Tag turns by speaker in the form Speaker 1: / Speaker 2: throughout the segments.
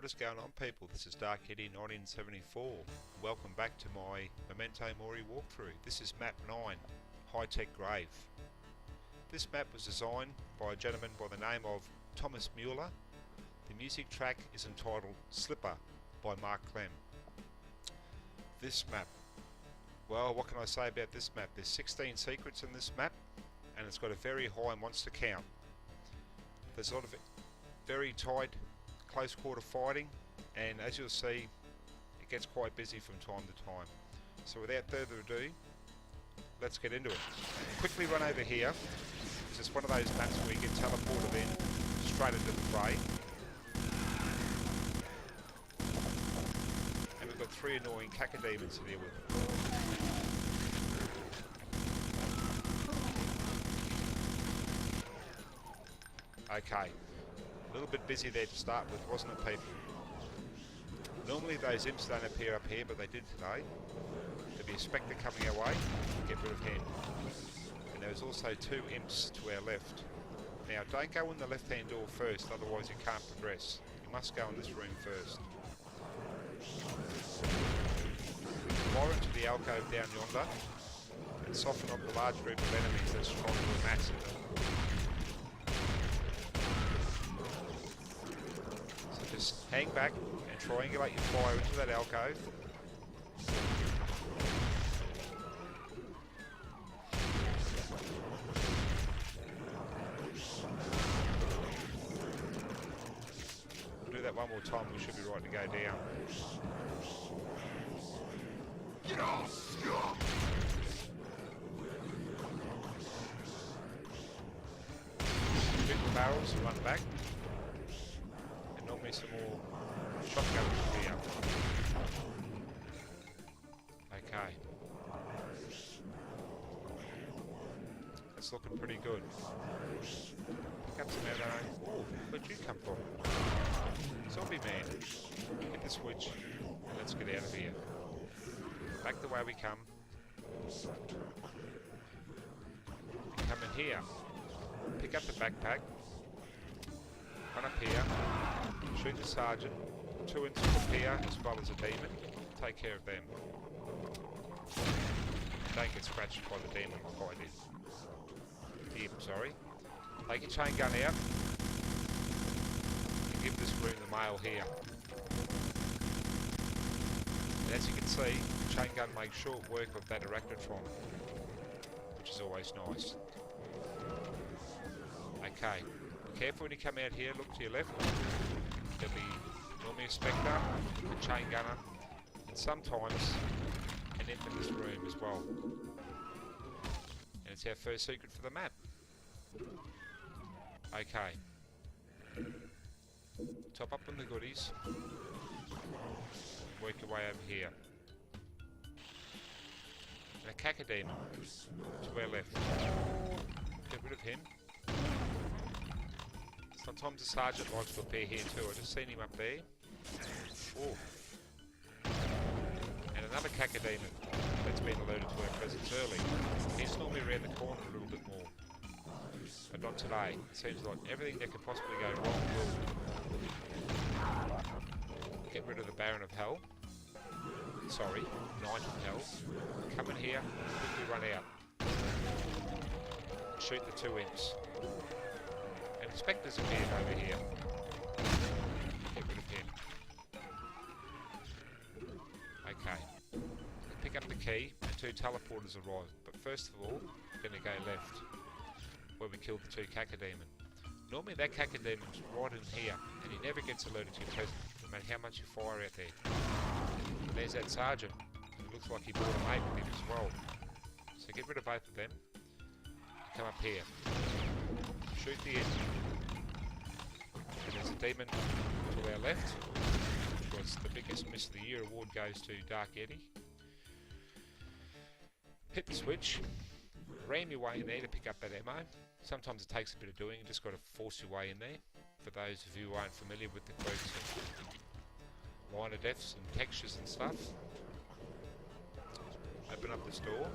Speaker 1: What is going on, people? This is Dark Eddie 1974. Welcome back to my Memento Mori walkthrough. This is map 9, High Tech Grave. This map was designed by a gentleman by the name of Thomas Mueller. The music track is entitled Slipper by Mark Clem. This map, well, what can I say about this map? There's 16 secrets in this map and it's got a very high monster count. There's a lot of very tight close quarter fighting, and as you'll see, it gets quite busy from time to time. So without further ado, let's get into it. Quickly run over here. It's just one of those maps where you get teleported in straight into the fray. And we've got 3 annoying cacodemons to deal with. Okay. A little bit busy there to start with, wasn't it, people? Normally those imps don't appear up here, but they did today. There'll be a spectre coming our way, get rid of him. And there was also 2 imps to our left. Now, don't go in the left-hand door first, otherwise you can't progress. You must go in this room first. Fire into the alcove down yonder, and soften up the large group of enemies that's trying to amass it. Just hang back and triangulate your fire into that alcove. Do that one more time, we should be right to go down. Shoot the barrels and run back. Normally some more shotguns here. Okay. That's looking pretty good. Pick up some ammo. Oh, where'd you come from? Zombie man. Hit the switch and let's get out of here. Back the way we come. And come in here. Pick up the backpack. Run up here. Shoot the sergeant, 2 imps will appear as well as a demon. Take care of them. Don't get scratched by the demon like I did. The imp, sorry. Take your chain gun out and give this room the mail here. And as you can see, the chain gun makes short work of that arachnotron, which is always nice. Okay, be careful when you come out here, look to your left. There'll be normally a spectre, a chain gunner, and sometimes an imp in this room as well. And it's our first secret for the map. Okay. Top up on the goodies. Work your way over here. And a cacodemon to our left. Get rid of him. Sometimes the sergeant likes to appear here too. I just seen him up there. Oh. And another cacodemon that's been alerted to our presence early. He's normally around the corner a little bit more. But not today. It seems like everything that could possibly go wrong will. Get rid of the Baron of Hell. Sorry, Knight of Hell. Come in here, quickly run out. Shoot the 2 imps. And the spectres appeared over here. Get rid of him. Okay. Pick up the key and 2 teleporters arrive. But first of all, we're going to go left, where we killed the 2 cacodemon. Normally that cacodemon's right in here, and he never gets alerted to your presence, no matter how much you fire out there. And there's that sergeant. It looks like he brought a mate with him as well. So get rid of both of them. Come up here. Shoot the engine. And there's a demon to our left, which was the biggest miss of the year. Award goes to Dark Eddie. Hit the switch. Ram your way in there to pick up that ammo. Sometimes it takes a bit of doing, you just got to force your way in there. For those of you who aren't familiar with the quirks of minor deaths and textures and stuff. Open up this door.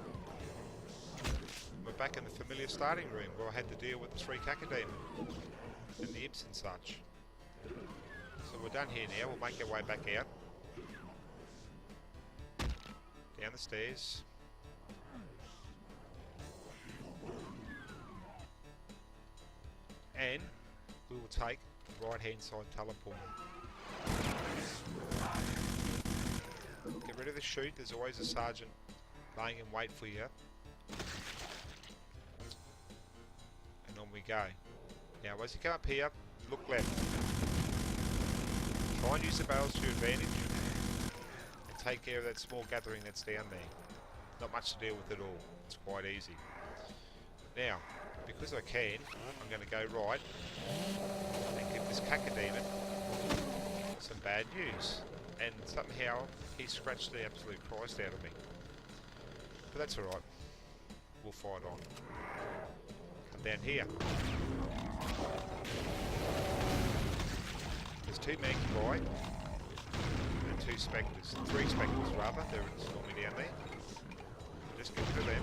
Speaker 1: We're back in the familiar starting room where I had to deal with the 3 cacodemon and the imps and such. So we're done here now. We'll make our way back out. Down the stairs. And we will take the right hand side teleport. Get rid of the chute. There's always a sergeant laying in wait for you. And on we go. Now as you come up here, look left. Try and use the barrels to your advantage and take care of that small gathering that's down there. Not much to deal with at all. It's quite easy. Now, because I can, I'm going to go right and give this cacodemon some bad news. And somehow he scratched the absolute Christ out of me. But that's alright. We'll fight on. Come down here. There's 2 Magpie and 2 Spectres. 3 Spectres rather, they're normally down there. Just get rid of them.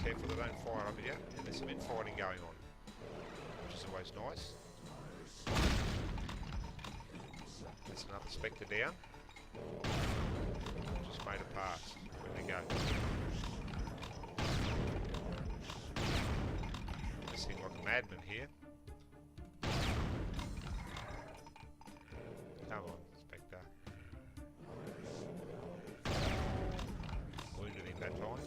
Speaker 1: Careful they don't fire up at you. And there's some infighting going on, which is always nice. There's another Spectre down. Just made a pass. Where'd they go? This thing like a madman here. Come on, Spectre. Wounded him that time.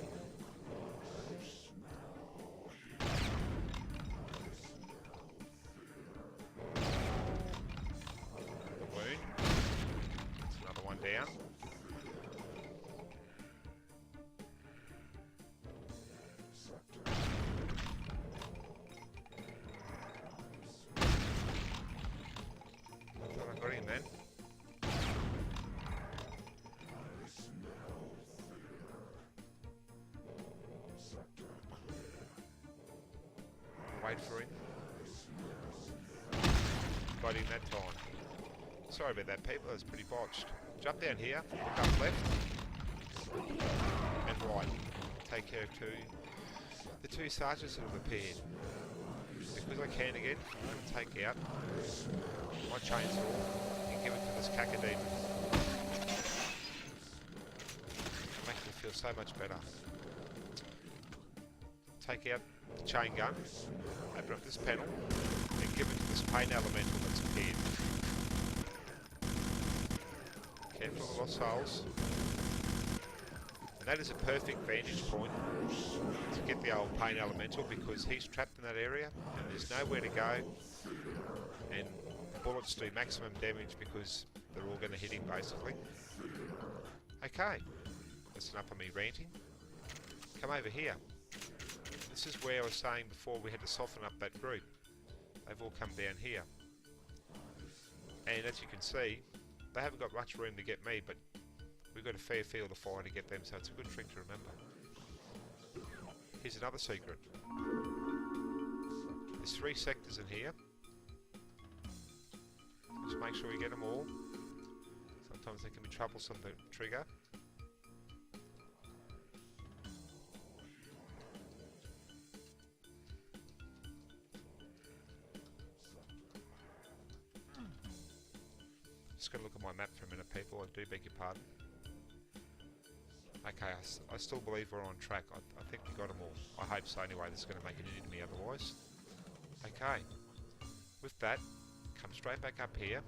Speaker 1: Wound. That's another one down. I thought I got him then. Wait for him. Got him that time. Sorry about that, people. That's pretty botched. Jump down here. Look up left. And right. Take care of the 2 sergeants that have appeared. Because I can again, I'm going to take out my chainsaw and give it to this cacodemon. Makes me feel so much better. Take out the chain gun, open up this panel, and give it to this pain elemental that's appeared. Careful of the lost souls. And that is a perfect vantage point to get the old pain elemental because he's trapped in that area and there's nowhere to go. And bullets do maximum damage because they're all going to hit him basically. Okay, that's enough of me ranting. Come over here. This is where I was saying before we had to soften up that group. They've all come down here. And as you can see, they haven't got much room to get me, but we've got a fair field of fire to get them, so it's a good trick to remember. Here's another secret. There's 3 sectors in here. Just make sure you get them all. Sometimes they can be troublesome to trigger. Just going to look at my map for a minute, people. I do beg your pardon. Okay, I still believe we're on track. I think we got them all. I hope so anyway. This is going to make it easy to me otherwise. Okay. With that, come straight back up here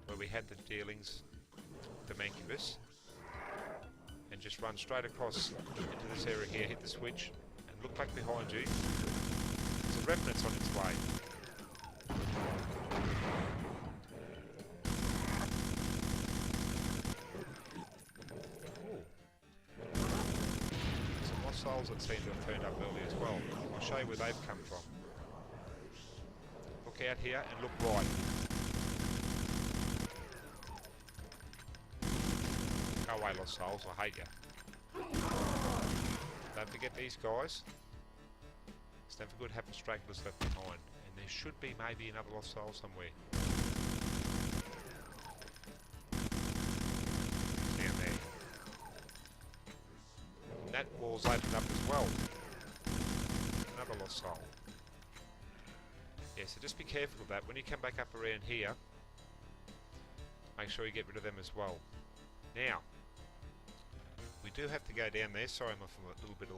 Speaker 1: where we had the dealings with the Mancubus. And just run straight across into this area here. Hit the switch and look back behind you. There's a Revenant's on its way. Souls that seem to have turned up early as well. I'll show you where they've come from. Look out here and look right. Go away, Lost Souls, I hate you. Don't forget these guys. It's never good having stragglers left behind. And there should be maybe another Lost Soul somewhere. Down there. That wall's opened up as well. Another Lost Soul. Yeah, so just be careful of that. When you come back up around here, make sure you get rid of them as well. Now, we do have to go down there. Sorry, I'm a bit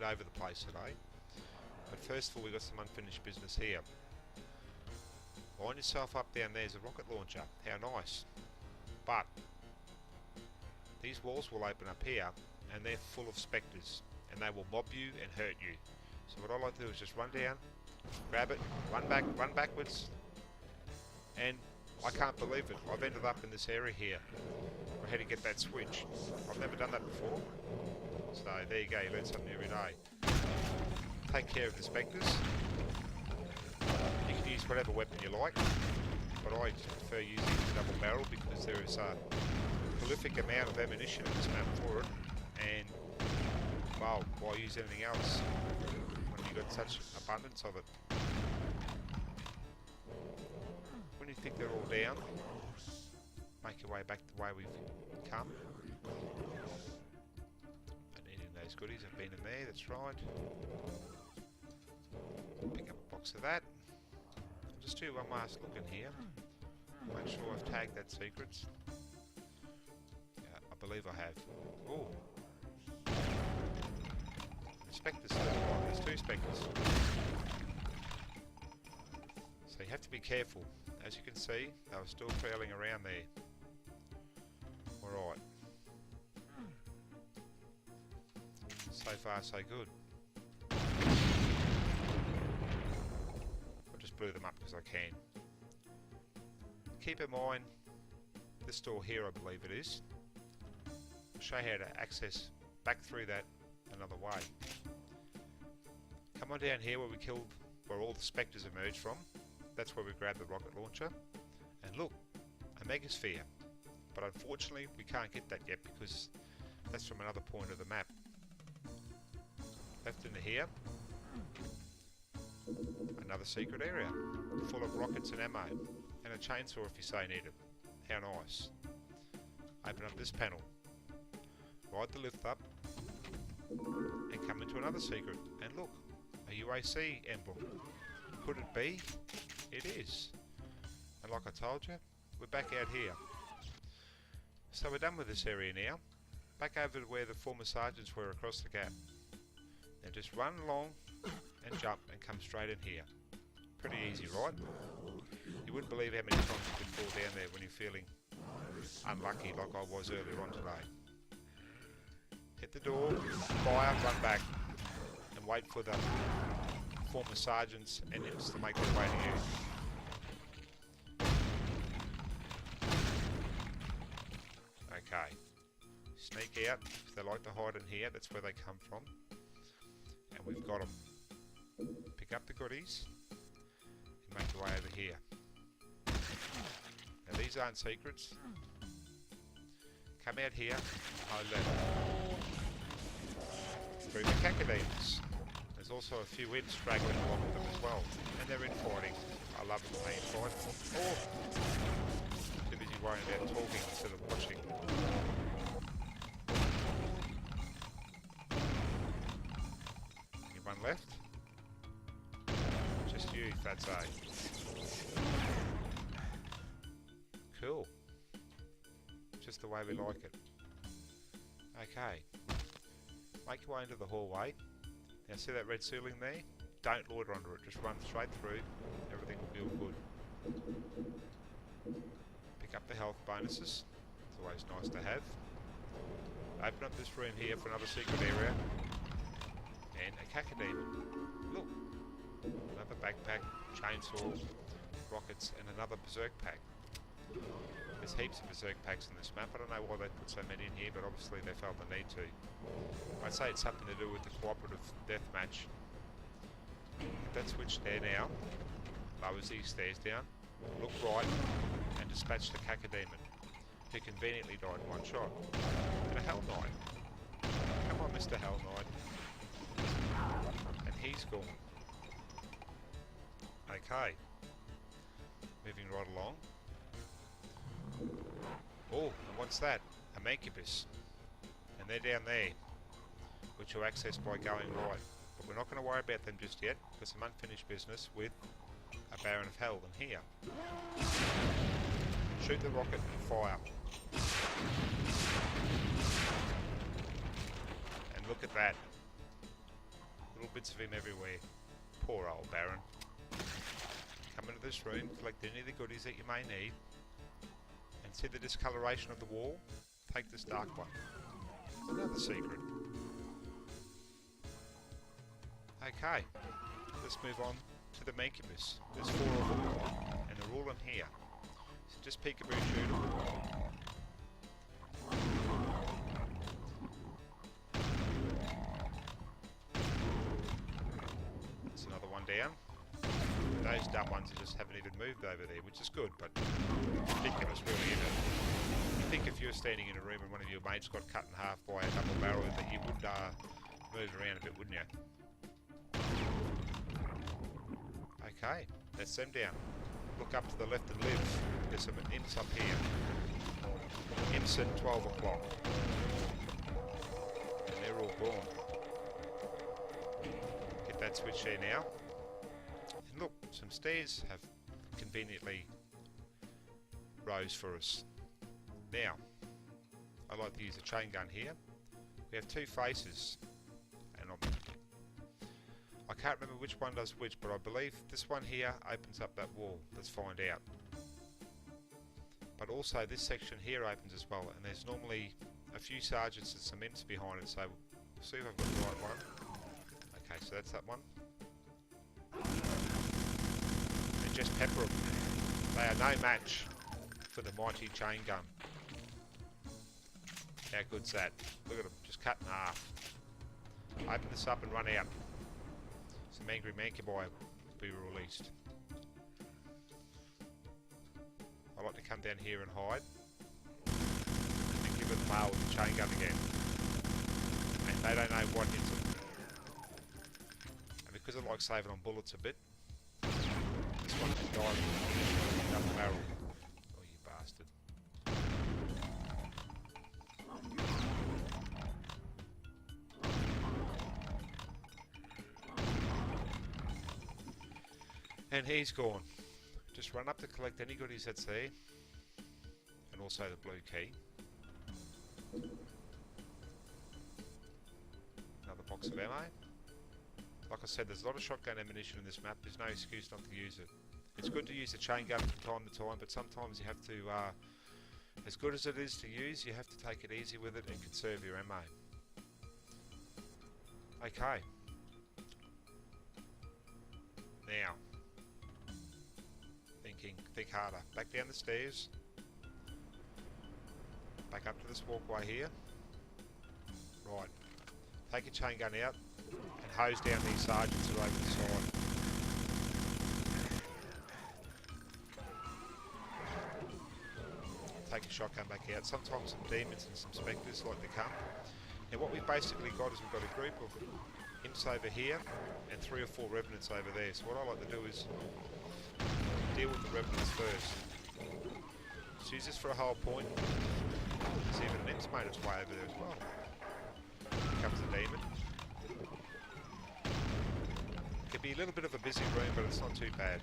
Speaker 1: over the place today. But first of all, we've got some unfinished business here. Line yourself up down there as a rocket launcher. How nice. But these walls will open up here, and they're full of spectres, and they will mob you and hurt you. So what I like to do is just run down, grab it, run backwards, and I can't believe it. I've ended up in this area here. I had to get that switch. I've never done that before. So there you go, you learn something every day. Take care of the spectres. You can use whatever weapon you like, but I prefer using the double barrel because there is a prolific amount of ammunition in this map for it, and well, why use anything else when you've got such abundance of it? When you think they're all down, make your way back the way we've come. Don't need any of those goodies, I've been in there, that's right. Pick up a box of that. I'll just do one last look in here. Make sure I've tagged that secrets. Yeah, I believe I have. Oh! Spectres still alive. There's two spectres. So you have to be careful. As you can see, they were still prowling around there. Alright. So far so good. I just blew them up because I can. Keep in mind, this door here I believe it is. I'll show you how to access back through that another way. Come on down here where all the spectres emerge from. That's where we grab the rocket launcher. And look, a megasphere. But unfortunately we can't get that yet because that's from another point of the map. Left into here, another secret area full of rockets and ammo, and a chainsaw if you so need it. How nice. Open up this panel, ride the lift up, and come into another secret. And look, a UAC emblem. Could it be? It is. And like I told you, we're back out here. So we're done with this area now. Back over to where the former sergeants were across the gap. Now just run along and jump and come straight in here. Pretty easy, right? You wouldn't believe how many times you could fall down there when you're feeling unlucky like I was earlier on today. Hit the door, fire, run back, and wait for the former sergeants and imps to make their way to you. Okay. Sneak out, because they like to hide in here, that's where they come from. And we've got them. Pick up the goodies and make your way over here. Now these aren't secrets. Come out here, high level. Through the cacodemons. There's also a few imps straggling along with them as well. And they're infighting. I love it when they infight. Oh! Too busy worrying about talking instead of watching. Anyone left? Just you, that's A. Cool. Just the way we like it. Okay. Make your way into the hallway. Now see that red ceiling there? Don't loiter under it, just run straight through. Everything will be all good. Pick up the health bonuses. It's always nice to have. Open up this room here for another secret area. And a cacodemon. Look. Another backpack, chainsaw, rockets, and another berserk pack. There's heaps of berserk packs in this map. I don't know why they put so many in here, but obviously they felt the need to. I'd say it's something to do with the cooperative deathmatch. That switch there now lowers these stairs down. Look right and dispatch the cacodemon, who conveniently died in one shot. And a Hell Knight. Come on, Mr. Hell Knight. And he's gone. Okay. Moving right along. Oh, and what's that? A Mancubus. And they're down there, which are accessed by going right. But we're not going to worry about them just yet, because some unfinished business with a Baron of Hell in here. Shoot the rocket and fire. And look at that. Little bits of him everywhere. Poor old Baron. Come into this room, collect any of the goodies that you may need. And see the discoloration of the wall? Take this dark one. Another secret. Okay, let's move on to the Mancubus. There's 4 of them, and they're all in here. So just peekaboo shoot them. There's another one down. Those dumb ones just haven't even moved over there, which is good, but ridiculous really, isn't it? You think if you were standing in a room and one of your mates got cut in half by a double barrel that you would move around a bit, wouldn't you? Okay, that's them down. Look up to the left and live. There's some imps up here. Imps at 12 o'clock. And they're all gone. Get that switch there now. And look, some stairs have conveniently rose for us. Now, I like to use a chain gun here. We have 2 faces. And I can't remember which one does which, but I believe this one here opens up that wall. Let's find out. But also this section here opens as well, and there's normally a few sergeants and some imps behind it, so we'll see if I've got the right one. Okay, so that's that one. And just pepper them. They are no match for the mighty chain gun. How good's that? Look at them, just cut in half. Open this up and run out. Some angry Mancubi will be released. I like to come down here and hide. And give it the mail with the chain gun again. And they don't know what hits them. And because I like saving on bullets a bit, this one can die with a double barrel. Oh, you bastard. And he's gone. Just run up to collect any goodies that's there. And also the blue key. Another box of ammo. Like I said, there's a lot of shotgun ammunition in this map. There's no excuse not to use it. It's good to use the chain gun from time to time, but sometimes you have to, as good as it is to use, you have to take it easy with it and conserve your ammo. Okay. Now. Think harder. Back down the stairs. Back up to this walkway here. Right. Take your chain gun out and hose down these sergeants who are over the side. Take your shotgun back out. Sometimes some demons and some spectres like to come. Now what we've basically got is we've got a group of imps over here and 3 or 4 revenants over there. So what I like to do is deal with the revenants first. Just use this for a whole point. See if an imp's made its way over there as well. Here comes a demon. It can be a little bit of a busy room, but it's not too bad.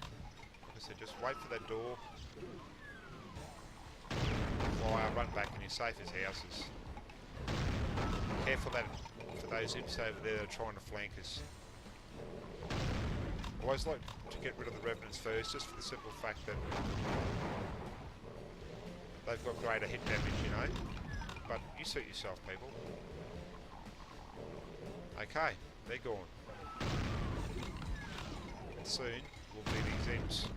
Speaker 1: Like I said, just wait for that door. Fire, run back, and you're safe as houses. Careful that for those imps over there that are trying to flank us. I always like to get rid of the revenants first, just for the simple fact that they've got greater hit damage, you know. But you suit yourself, people. Okay, they're gone. And soon will be these imps.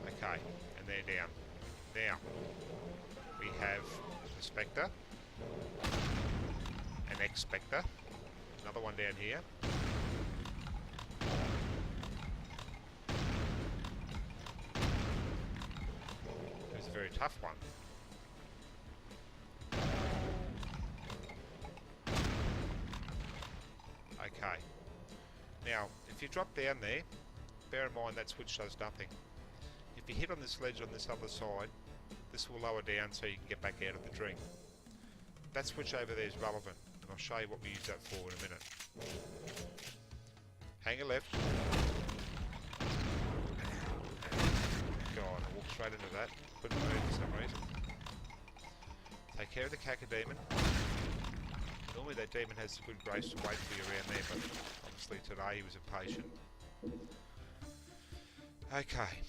Speaker 1: Okay, and they're down. Now, we have the Spectre, an X-Spectre, another one down here. It's a very tough one. Okay. Now, if you drop down there, bear in mind that switch does nothing. If you hit on this ledge on this other side, this will lower down so you can get back out of the drink. That switch over there is relevant. I'll show you what we use that for in a minute. Hang a left. God, I walked straight into that. Couldn't move for some reason. Take care of the cacodemon. Normally that demon has good grace to wait for you around there, but obviously today he was impatient. Okay.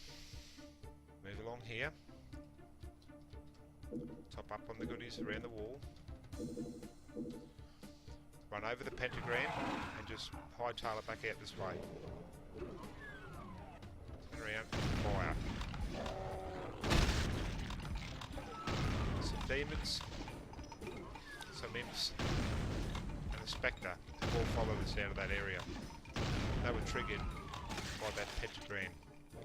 Speaker 1: Move along here. Top up on the goodies around the wall. Run over the pentagram and just hightail it back out this way. Turn around, fire. Some demons, some imps, and a spectre all followed us out of that area. They were triggered by that pentagram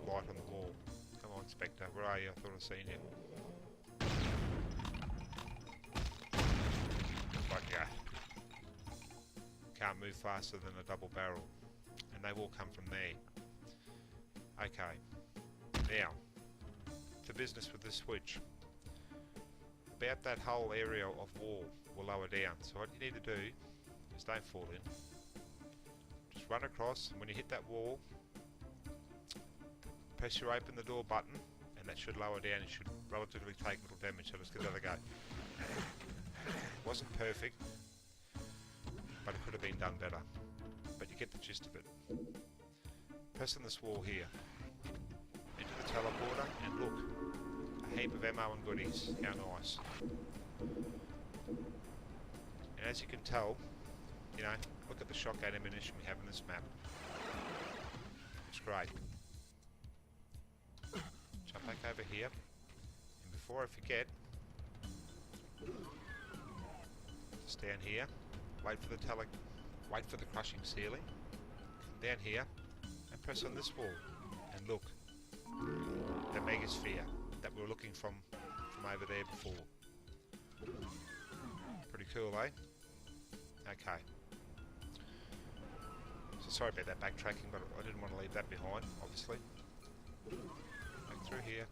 Speaker 1: light on the wall. Come on, spectre, where are you? I thought I'd seen you. But yeah, can't move faster than a double barrel, and they will come from there. Okay, now to business with this switch. About that whole area of wall will lower down. So what you need to do is don't fall in. Just run across, and when you hit that wall, press your open the door button, and that should lower down. You should relatively take little damage. So let's give that a go. Wasn't perfect, but it could have been done better. But you get the gist of it. Pressing this wall here, into the teleporter, and look, a heap of ammo and goodies. How nice! And as you can tell, you know, look at the shotgun ammunition we have in this map. It's great. Jump back over here, and before I forget, just down here, wait for the crushing ceiling, come down here, and press on this wall, and look, the megasphere that we were looking from over there before. Pretty cool, eh? Okay. So sorry about that backtracking, but I didn't want to leave that behind, obviously. Back through here.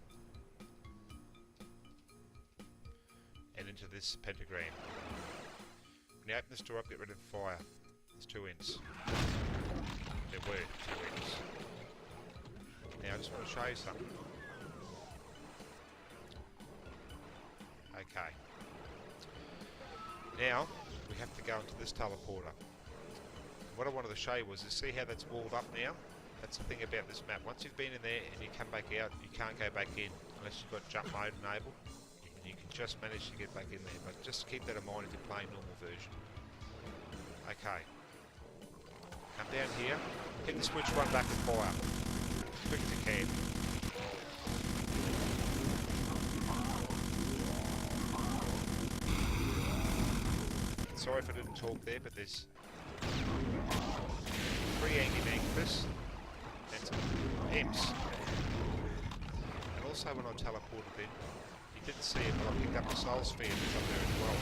Speaker 1: And into this pentagram. When you open this door up, get rid of the fire. There's 2 imps. There were 2 imps. Now I just want to show you something. Okay. Now we have to go into this teleporter. What I wanted to show you was to see how that's walled up now. That's the thing about this map. Once you've been in there and you come back out, you can't go back in unless you've got jump mode enabled. And you can just manage to get back in there. But just keep that in mind if you're playing normal version. Okay. Come down here, hit the switch, run back and fire. As quick as you can. Sorry if I didn't talk there, but there's 3 Angumangus and some imps. And also when I teleported in, you didn't see it, but I picked up a soul sphere that's up there as well.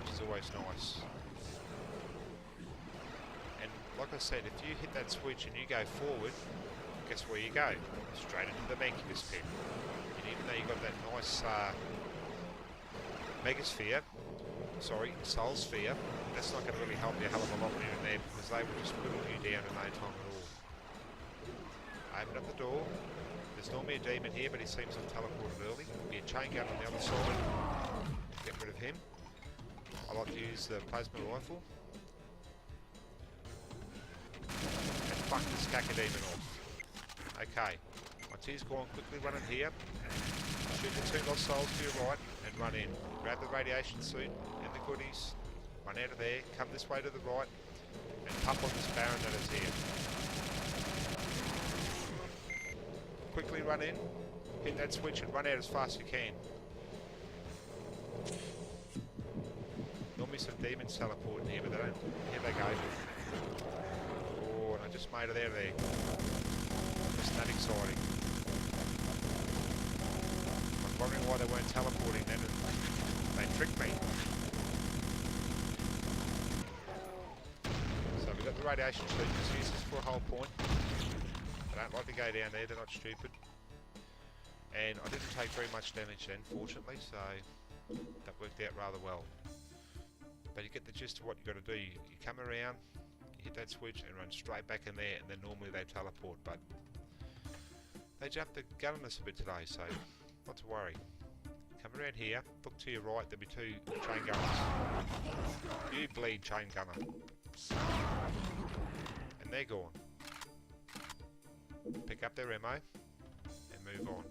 Speaker 1: Which is always nice. And like I said, if you hit that switch and you go forward, guess where you go? Straight into the Mancubus pit. And even though you got that nice Megasphere, sorry, Soul Sphere, that's not going to really help you a hell of a lot when you're in there, because they will just whittle you down in no time at all. Open up the door. There's normally a demon here, but he seems to have teleported early. There'll be a chain gun on the other side. Get rid of him. I like to use the plasma rifle. And fuck this cacodemon off. Okay. Once he's gone, quickly run in here. Shoot the 2 lost souls to your right and run in. Grab the radiation suit and the goodies. Run out of there. Come this way to the right and pop on this Baron that is here. Quickly run in. Hit that switch and run out as fast as you can. Normally some demons teleporting here, but they don't. Here they go. Oh, and I just made it out of there. Just that exciting. Wondering why they weren't teleporting then, and they tricked me. So we've got the radiation suit, just use this for a whole point. I don't like to go down there, they're not stupid. And I didn't take very much damage then, fortunately, so That worked out rather well. But you get the gist of what you got to do. You come around, you hit that switch and run straight back in there, and then normally they teleport, but they jumped the gun on us a bit today, so not to worry. Come around here, look to your right, there'll be two chain gunners. You bleed, chain gunner. And they're gone. Pick up their ammo and move on.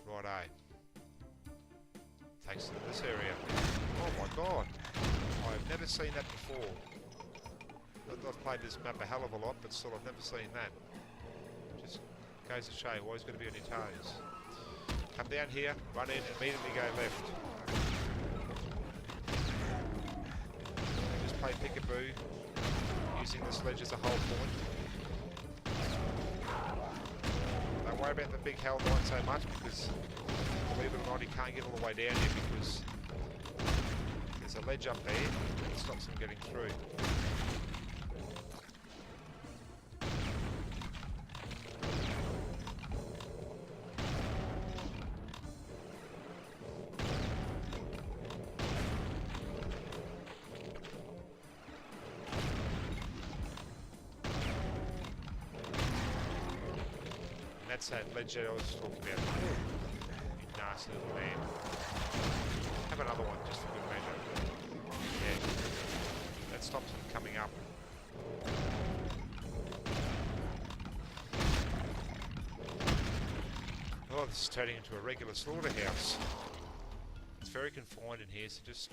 Speaker 1: Righto. Takes us to this area. Oh my god! I've never seen that before. I've played this map a hell of a lot, but still I've never seen that. Just goes to show you, always got to be on your toes. Come down here, run in, immediately go left. And just play peekaboo, using the sledge as a whole point. Don't worry about the big hell line so much, because believe it or not, he can't get all the way down here because there's a ledge up there that stops him getting through. That's that ledge that I was talking about. You nasty little man. Have another one just for good measure. Yeah. That stops him coming up. Oh, this is turning into a regular slaughterhouse. It's very confined in here, so just...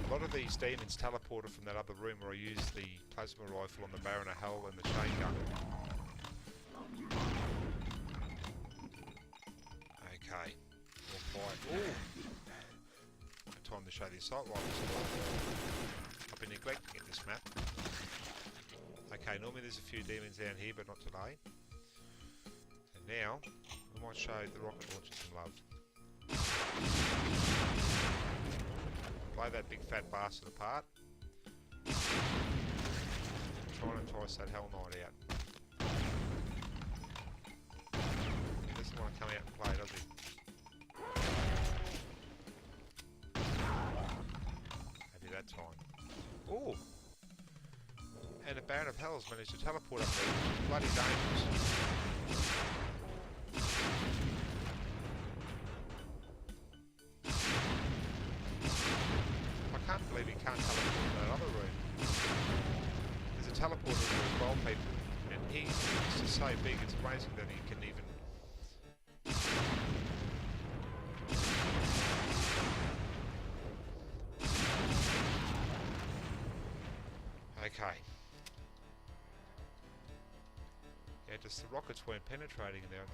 Speaker 1: A lot of these demons teleported from that other room where I used the plasma rifle on the Baron of Hell and the chain gun. Okay, all quiet. Ooh! Time to show the assault rifles. I've been neglecting it this map. Okay, normally there's a few demons down here, but not today. And now, we might show the rocket launcher some love. Blow that big fat bastard apart. Try and entice that Hell Knight out. He doesn't want to come out and play, does he? Maybe that time. Ooh! And the Baron of Hell's managed to teleport up there, which is bloody dangerous. I can't believe he can't teleport to that other room. There's a teleporter room as well, people, and he's just so big, it's amazing that he can even... Okay. Yeah, just the rockets weren't penetrating in there.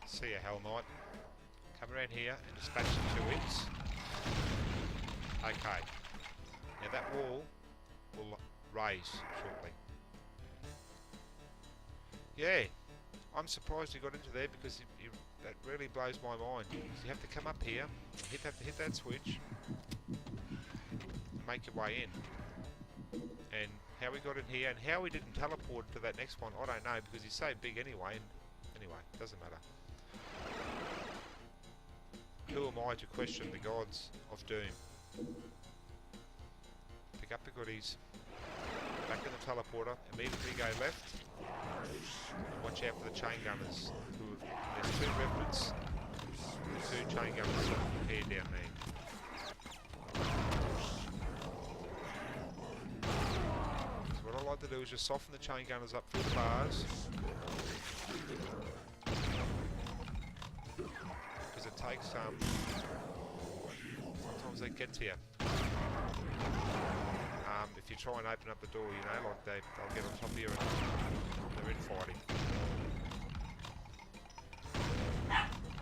Speaker 1: See ya, Hell Knight. Come around here and dispatch the 2 hits. Okay. Now that wall will raise shortly. Yeah. I'm surprised he got into there because that really blows my mind. You have to come up here, hit that switch, make your way in. And how we got in here and how we didn't teleport to that next one, I don't know, because he's so big anyway. And anyway, doesn't matter. Who am I to question the gods of Doom? Pick up the goodies, back in the teleporter, immediately go left, and watch out for the chain gunners. There's 2 revenants, 2 chain gunners here down there. So what I like to do is just soften the chain gunners up through the bars. Because it takes sometimes they get to you. If you try and open up the door, you know, like they'll get on top of you and they're in fighting.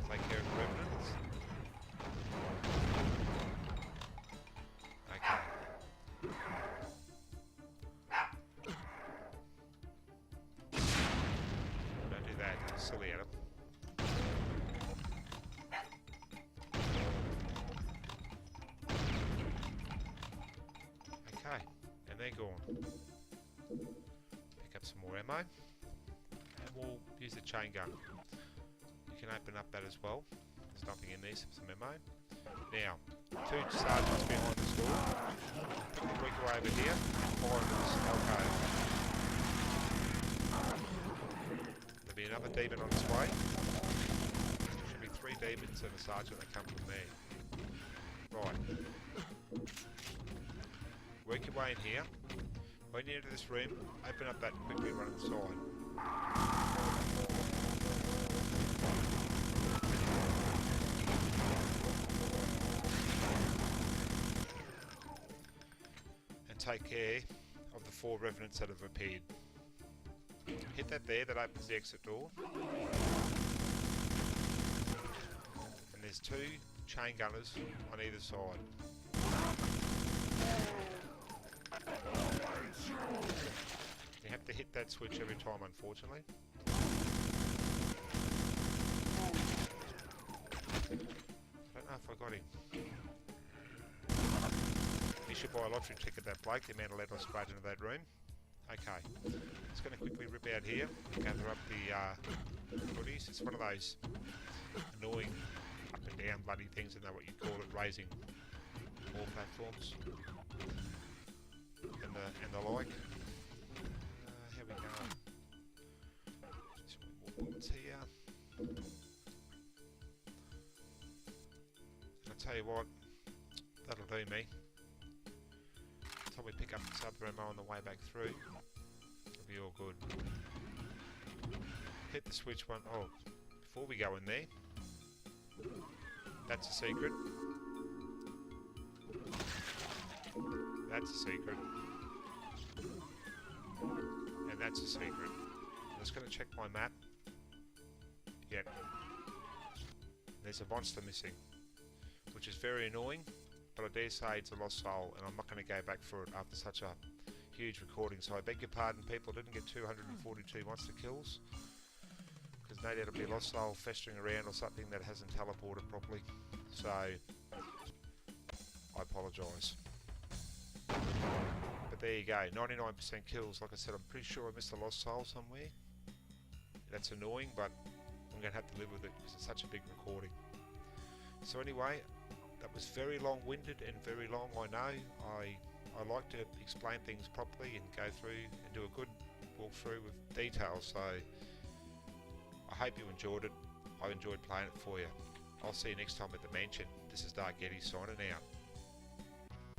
Speaker 1: Take care of the revenants. Okay. Don't do that, it's silly, Adam. Okay, and they're gone. Pick up grab some more ammo, and we'll use the chain gun. You can open up that as well. There's nothing in there, some ammo. Now, 2 sergeants behind this door. Work your way over here and fire into this alcove. There'll be another demon on its way. There should be 3 demons and a sergeant that come from there. Right. Work your way in here. When you enter this room, open up that and quickly run inside. And take care of the 4 revenants that have appeared. Hit that there, that opens the exit door. And there's 2 chain gunners on either side. You have to hit that switch every time, unfortunately. I don't know if I got him. You should buy a lottery ticket, that bloke. The amount of lead I sprayed into that room. Okay, just going to quickly rip out here, gather up the goodies. It's one of those annoying up and down bloody things, and know what you call it, raising more platforms and the like. Here we go. Some more bullets here. And I'll tell you what, that'll do me. Until we pick up this other ammo on the way back through, it'll be all good. Hit the switch one. Oh, before we go in there, that's a secret. That's a secret. And that's a secret. I'm just going to check my map. Yep. There's a monster missing, which is very annoying, but I dare say it's a lost soul, and I'm not going to go back for it after such a huge recording. So I beg your pardon, people. Didn't get 242 monster kills, because no doubt it'll be a lost soul festering around or something that hasn't teleported properly. So I apologise. But there you go, 99% kills. Like I said, I'm pretty sure I missed a lost soul somewhere. That's annoying, but I'm going to have to live with it because it's such a big recording. So anyway, that was very long-winded and very long, I know. I like to explain things properly and go through and do a good walkthrough with details. So I hope you enjoyed it. I enjoyed playing it for you. I'll see you next time at the mansion. This is Dark Yeti signing out.